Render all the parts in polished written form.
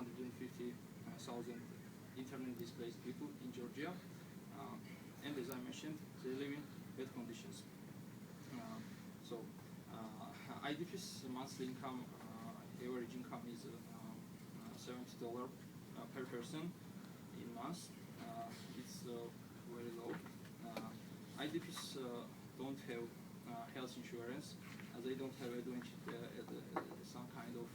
150,000 internally displaced people in Georgia, and as I mentioned, they live in bad conditions. IDP's monthly income, average income is $70 per person in month. It's very low. IDPs don't have health insurance, as they don't have some kind of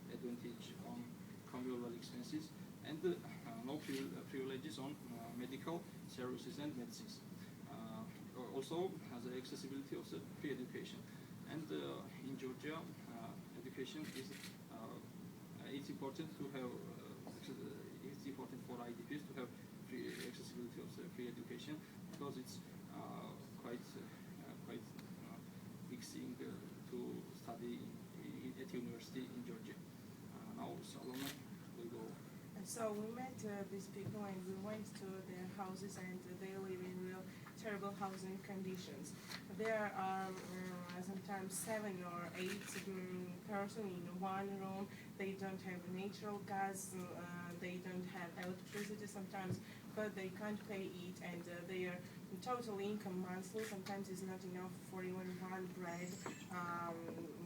advantage on conventional expenses, and no privileges on medical services and medicines. Also has the accessibility of the free education. And in Georgia, education is it's important to have it's important for IDPs to have free accessibility of the free education, because it's quite big thing to study at university in Georgia. Now Salome will go. So we met these people and we went to their houses, and they live in real terrible housing conditions. There are sometimes 7 or 8 persons in one room. They don't have natural gas, they don't have electricity sometimes, but they can't pay it, and their total income monthly sometimes is not enough for even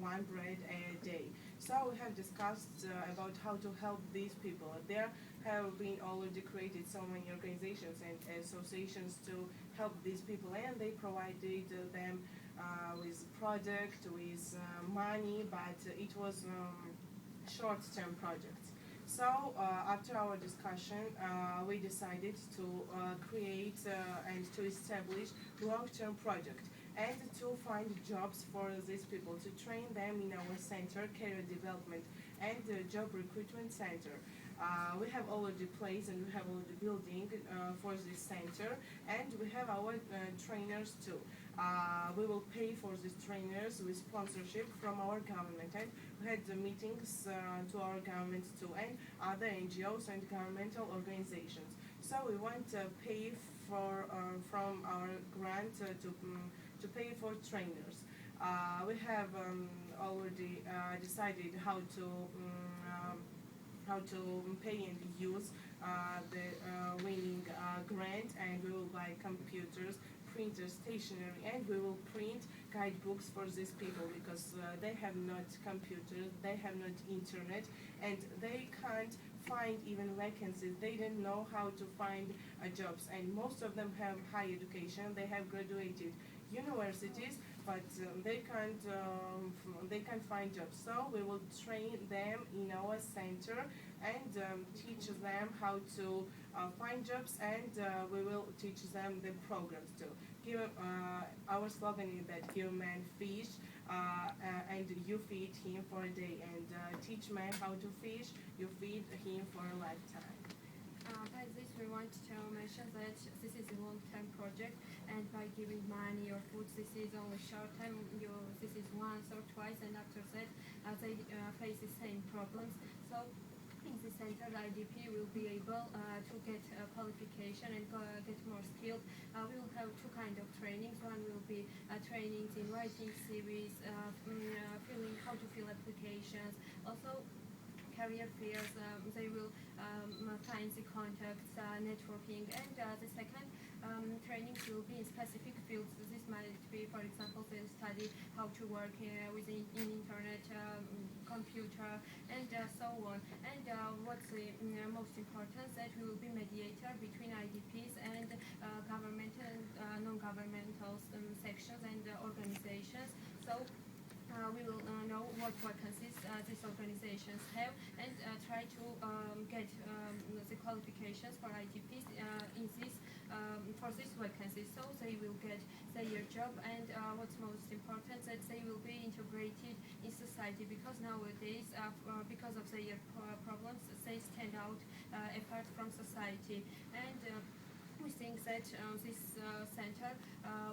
one bread a day. So we have discussed about how to help these people. There have been already created so many organizations and associations to help these people, and they provided them with product, with money, but it was short-term projects. So after our discussion, we decided to create and to establish long-term project and to find jobs for these people, to train them in our center, career development and job recruitment center. We have already place and we have already building for this center, and we have our trainers too. We will pay for these trainers with sponsorship from our government, and we had the meetings to our government too, and other NGOs and governmental organizations. So we want to pay for from our grant to pay for trainers. We have already decided how to pay and use the winning grant, and we will buy computers, printers, stationery, and we will print guidebooks for these people, because they have not computers, they have not internet, and they can't find even vacancies. They don't know how to find jobs, and most of them have high education, they have graduated universities, but they can't find jobs. So we will train them in our center and teach them how to find jobs, and we will teach them the programs too. Our slogan is that give man fish and you feed him for a day, and teach man how to fish, you feed him for a lifetime. By this, we want to mention that this is a long-term project, and by giving money or food, this is only short-term. This is once or twice, and after that, they face the same problems. So, in the center, the IDP will be able to get qualification and get more skilled. We will have 2 kinds of trainings. One will be trainings in writing CVs, filling how to fill applications. Also, career fairs, they will find the contacts, networking, and the second training will be in specific fields. This might be, for example, they study how to work with internet, computer, and so on. And what's the most important, that we will be mediator between IDPs and governmental and non-governmental sections and organizations. So we will know what vacancies these organizations have, and try to get the qualifications for IDPs in this for these vacancies, so they will get their job, and what's most important, that they will be integrated in society, because nowadays, because of their problems, they stand out apart from society. And we think that this center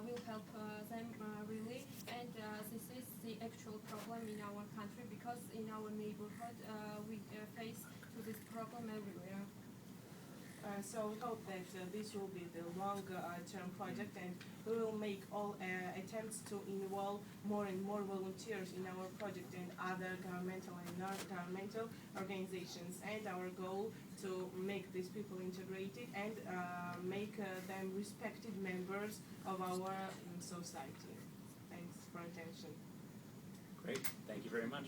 will help them really, and this is the actual problem in our country, because in our neighborhood we face to this problem everywhere. So we hope that this will be the long-term project, and we will make all attempts to involve more and more volunteers in our project and other governmental and non-governmental organizations. And our goal to make these people integrated and make them respected members of our society. Thanks for attention. Great, thank you very much.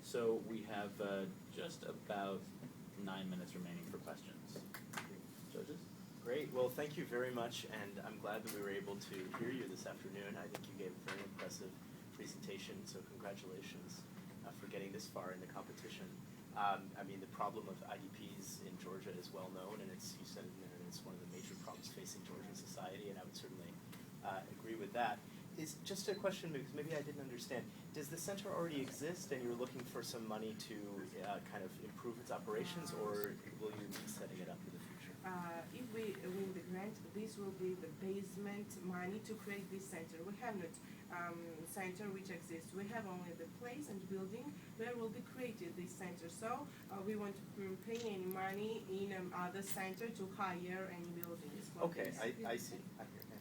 So we have just about 9 minutes remaining for questions. Judges? Great. Well, thank you very much, and I'm glad that we were able to hear you this afternoon. I think you gave a very impressive presentation, so congratulations for getting this far in the competition. I mean, the problem of IDPs in Georgia is well known, and it's, you said in there, it's one of the major problems facing Georgian society, and I would certainly agree with that. Is just a question, because maybe I didn't understand. Does the center already exist, and you're looking for some money to kind of improve its operations, or will you be setting it up in the future? If we win the grant, this will be the basement money to create this center. We have not center which exists. We have only the place and building where will be created this center. So we won't pay any money in other center to hire any buildings. Okay, I see. I understand.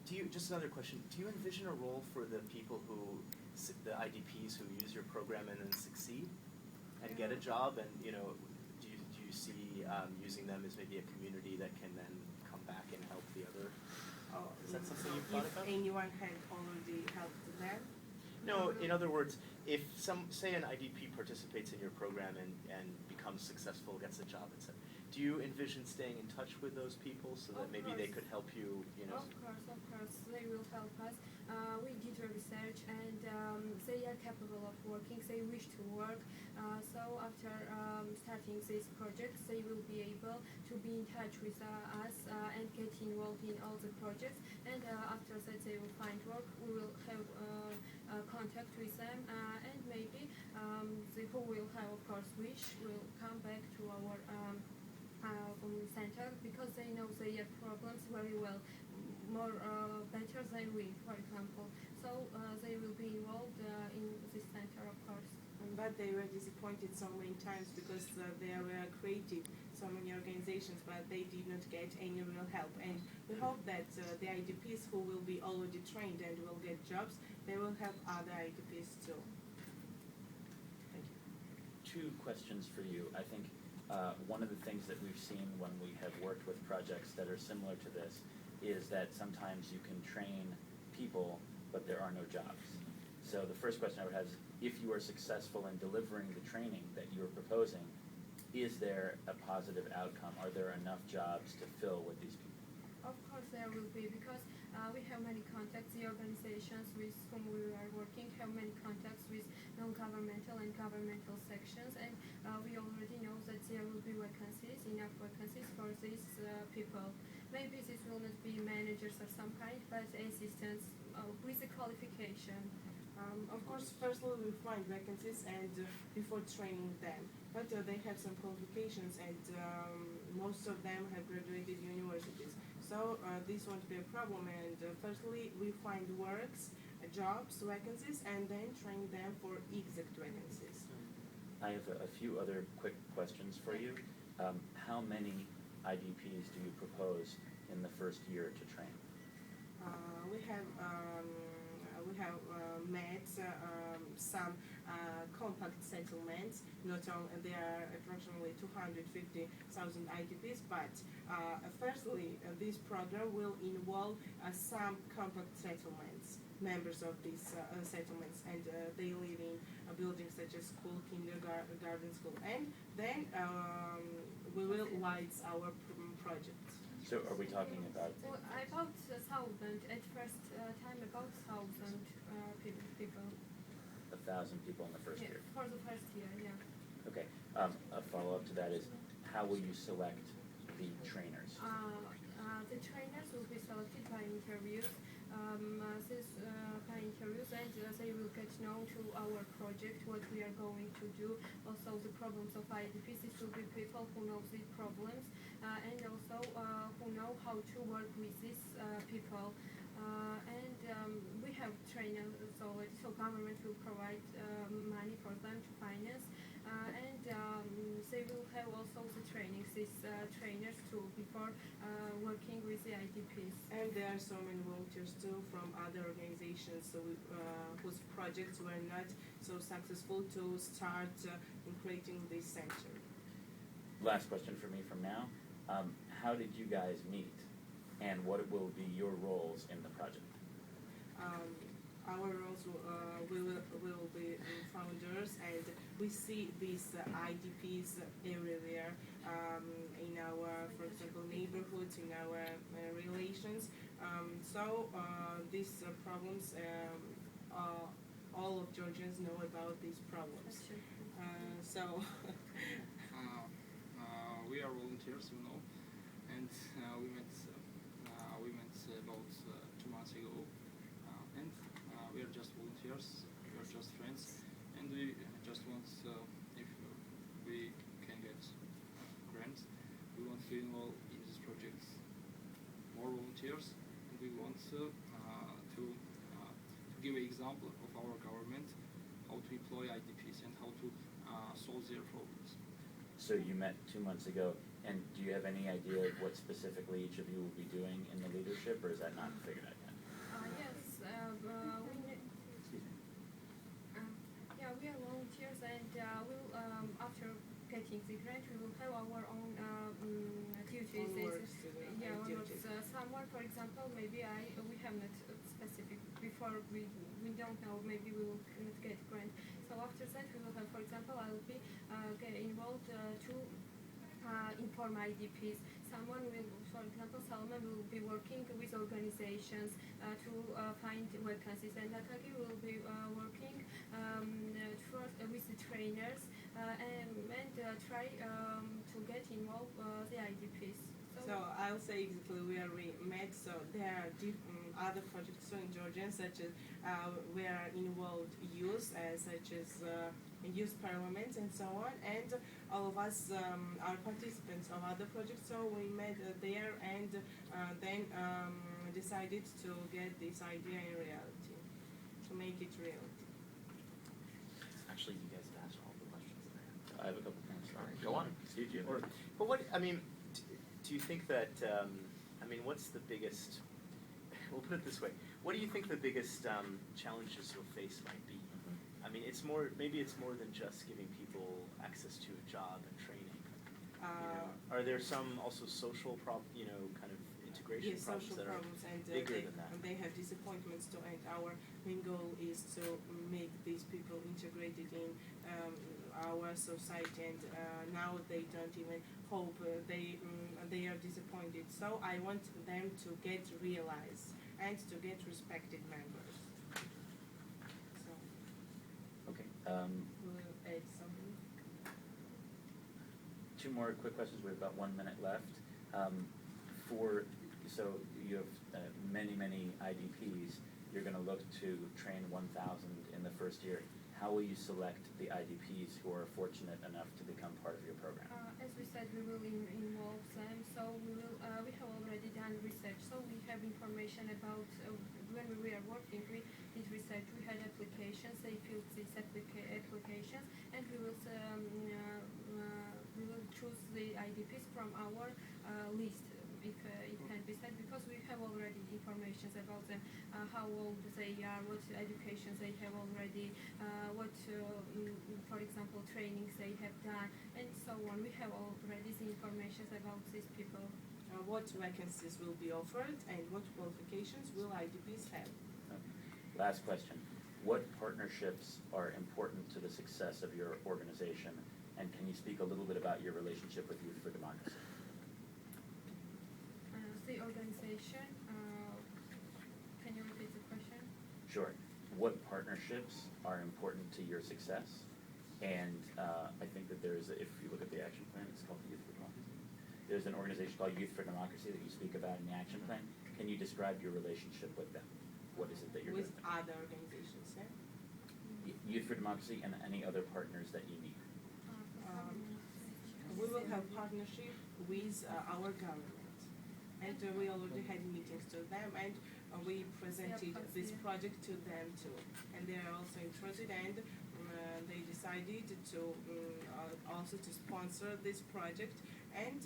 Do you, just another question, do you envision a role for the people who, the IDPs who use your program and then succeed and get a job, and do you see using them as maybe a community that can then come back and help the other? Is that something you've thought about? If anyone had already helped them? No, in other words, if say an IDP participates in your program and becomes successful, gets a job, etc., do you envision staying in touch with those people so that maybe they could help you, Of course, they will help us. We did research, and they are capable of working, they wish to work. So after starting this project, they will be able to be in touch with us and get involved in all the projects. And after that, they will find work. We will have contact with them, and maybe the who will have, of course, wish will come back to our center, because they know their problems very well, more better than we, for example. So they will be involved in this center, of course. But they were disappointed so many times because there were created so many organizations, but they did not get any real help. And we hope that the IDPs who will be already trained and will get jobs, they will help other IDPs too. Thank you. 2 questions for you. I think one of the things that we've seen when we have worked with projects that are similar to this is that sometimes you can train people, but there are no jobs. So the first question I would have is, if you are successful in delivering the training that you're proposing, is there a positive outcome? Are there enough jobs to fill with these people? Of course there will be, because we have many contacts. The organizations with whom we are working have many contacts with non-governmental and governmental sections, and we already know that there will be vacancies, enough vacancies for these people. Maybe this will not be managers of some kind, but assistants with a qualification. Of course, firstly we find vacancies and before training them, but they have some qualifications, and most of them have graduated universities. So this won't be a problem, and firstly we find works, jobs, vacancies, and then train them for exact vacancies. I have a few other quick questions for you. How many IDPs do you propose in the first year to train? We have met some compact settlements. Not only there are approximately 250,000 IDPs, but firstly, this program will involve some compact settlements, members of these settlements, and they live in buildings such as school, kindergarten, school, and then we will lights our project. So are we talking about? So about 1,000 at first time, about 1,000 people. 1,000 people in the first year? For the first year, yeah. Okay. A follow-up to that is, how will you select the trainers? The trainers will be selected by interviews. By interviews, and they will get known to our project, what we are going to do, also the problems of IDPs. This will be people who know the problems and also who know how to work with these people. And we have trainers already, so government will provide money for them to finance. and they will have also the trainings, these trainers too, before working with the IDPs. And there are so many volunteers too from other organizations whose projects were not so successful to start in creating this center. Last question for me from now. How did you guys meet, and what will be your roles in the project? Our roles will be founders, and we see these IDPs everywhere in our, for example, neighborhoods, in our relations. These problems, all of Georgians know about these problems. We are volunteers, and we met about 2 months ago, and we are just volunteers. We are just friends, and we just want if we can get grants, we want to involve in this project more volunteers, and we want to give an example of our government how to employ IDPs and how to solve their problems. So you met 2 months ago, and do you have any idea of what specifically each of you will be doing in the leadership, or is that not figured out yet? Yes, we are volunteers, and we'll after getting the grant, we will have our own duties. Duties. Someone, for example, maybe we have not specific before we don't know. Maybe we will not get grant. So after that, we will have, for example, I will be get involved to inform IDPs. Someone will, for example, Salome will be working with organizations to find vacancies, and Atagi will be working with the trainers and try to get involved the IDPs. So I'll say exactly where we met. So there are other projects in Georgia, such as we are involved youth, such as youth parliaments and so on, and all of us are participants of other projects. So we met there, and then decided to get this idea in reality, to make it reality. Actually, you guys have asked all the questions there. I have a couple things. Go on. Steve, do you have any? But what, I mean, do you think that, what's the biggest, we'll put it this way, what do you think the biggest challenges you'll face might be? I mean, maybe it's more than just giving people access to a job and training. Are there some also social kind of integration Yes, problems social that are problems, and bigger than that? they have disappointments too, and our main goal is to make these people integrated in our society, and now they don't even hope, they are disappointed. So I want them to get realized and to get respected members. So Okay. we'll add something. 2 more quick questions. We have about 1 minute left. So you have many IDPs. You're going to look to train 1,000 in the first year. How will you select the IDPs who are fortunate enough to become part of your program? As we said, we will involve them. So we have already done research. So we have information about when we were working. We did research. We had applications. They filled these applications, and we will choose the IDPs from our list, if it can be said, because we have already information about them, how old they are, what education they have already, what, for example, trainings they have done, and so on. We have already the information about these people. What vacancies will be offered, and what qualifications will IDPs have? Okay. Last question. What partnerships are important to the success of your organization, and can you speak a little bit about your relationship with Youth for Democracy? The organization, can you repeat the question? Sure. What partnerships are important to your success? And I think that if you look at the action plan, it's called the Youth for Democracy. There's an organization called Youth for Democracy that you speak about in the action plan. Can you describe your relationship with them? What is it that you're with doing? Other organizations, yeah? Youth for Democracy and any other partners that you need. We will have partnership with our government. And we already had meetings to them, and we presented this project to them too. And they are also interested, and they decided to also to sponsor this project, and